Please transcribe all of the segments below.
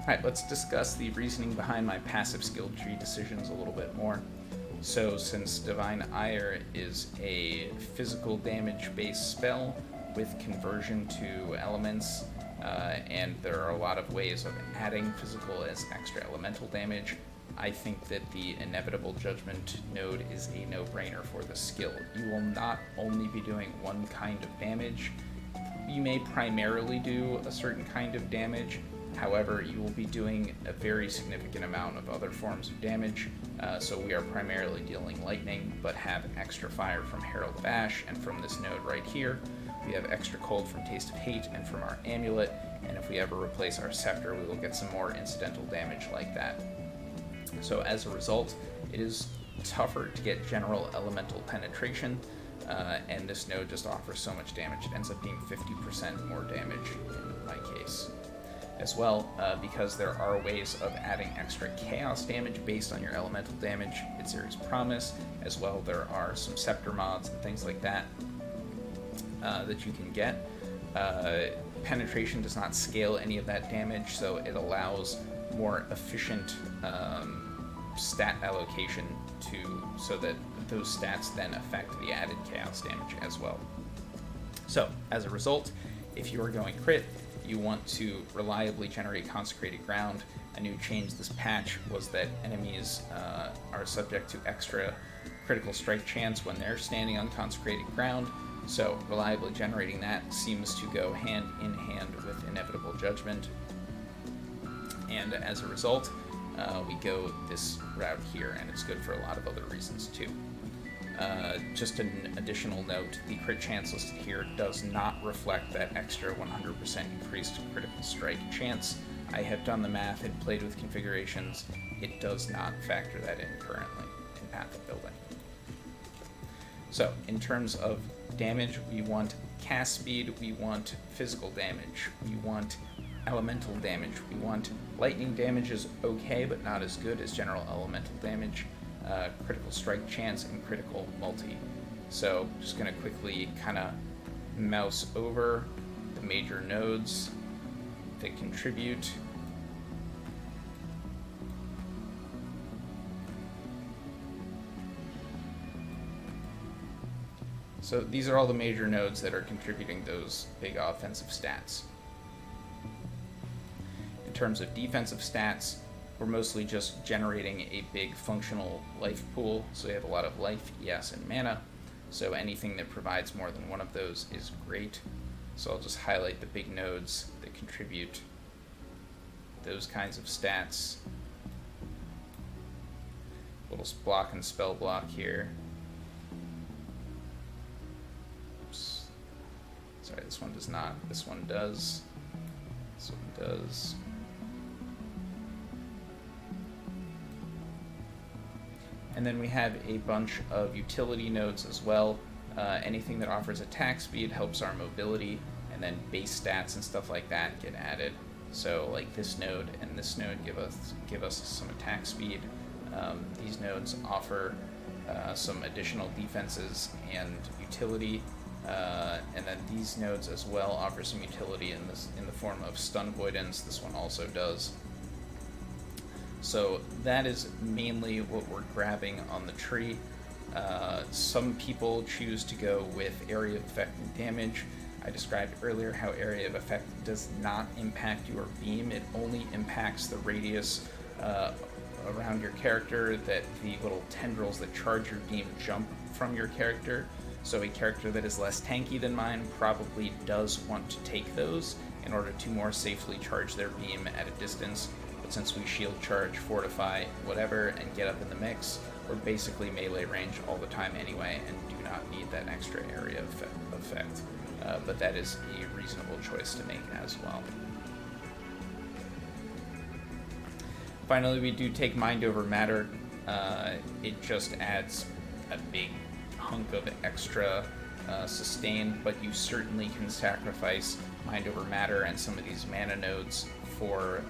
Alright, let's discuss the reasoning behind my passive skill tree decisions a little bit more. So, since Divine Ire is a physical damage based spell with conversion to elements, and there are a lot of ways of adding physical as extra elemental damage, I think that the Inevitable Judgment node is a no-brainer for the skill. You will not only be doing one kind of damage. You may primarily do a certain kind of damage. However, you will be doing a very significant amount of other forms of damage. So we are primarily dealing lightning, but have extra fire from Herald of Ash, and from this node right here. We have extra cold from Taste of Hate and from our amulet, and if we ever replace our scepter, we will get some more incidental damage like that. So as a result, it is tougher to get general elemental penetration, and this node just offers so much damage. It ends up being 50% more damage in my case. As well, because there are ways of adding extra chaos damage based on your elemental damage, it's Ares Promise. As well, there are some scepter mods and things like that that you can get. Penetration does not scale any of that damage, so it allows more efficient stat allocation so that those stats then affect the added chaos damage as well. So, as a result, if you are going crit, you want to reliably generate Consecrated Ground. A new change this patch was that enemies are subject to extra critical strike chance when they're standing on Consecrated Ground, so reliably generating that seems to go hand in hand with Inevitable Judgment. And as a result, we go this route here, and it's good for a lot of other reasons too. Just an additional note, the crit chance listed here does not reflect that extra 100% increased critical strike chance. I have done the math and played with configurations. It does not factor that in currently in Path of Building. So, in terms of damage, we want cast speed, we want physical damage, we want elemental damage, we want lightning damage is okay, but not as good as general elemental damage. Critical strike chance and critical multi. So just going to quickly kind of mouse over the major nodes that contribute. So these are all the major nodes that are contributing those big offensive stats. In terms of defensive stats, we're mostly just generating a big functional life pool, so we have a lot of life, ES, and mana, so anything that provides more than one of those is great. So I'll just highlight the big nodes that contribute those kinds of stats. Little block and spell block here. Oops. Sorry, this one does not. This one does. This one does. And then we have a bunch of utility nodes as well. Anything that offers attack speed helps our mobility, and then base stats and stuff like that get added. So like this node and this node give us some attack speed. These nodes offer some additional defenses and utility, and then these nodes as well offer some utility in the form of stun avoidance. This one also does. So that is mainly what we're grabbing on the tree. Some people choose to go with area of effect and damage. I described earlier how area of effect does not impact your beam. It only impacts the radius around your character that the little tendrils that charge your beam jump from your character. So a character that is less tanky than mine probably does want to take those in order to more safely charge their beam at a distance. Since we shield charge, fortify, whatever, and get up in the mix, we're basically melee range all the time anyway, and do not need that extra area effect. But that is a reasonable choice to make as well. Finally, we do take Mind Over Matter. It just adds a big hunk of extra sustain, but you certainly can sacrifice Mind Over Matter and some of these mana nodes for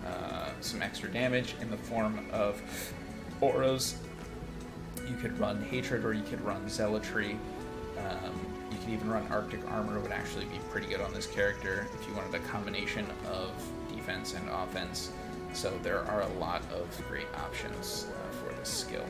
some extra damage in the form of auras. You could run Hatred, or you could run Zealotry. You could even run Arctic Armor, would actually be pretty good on this character if you wanted a combination of defense and offense. So there are a lot of great options for this skill.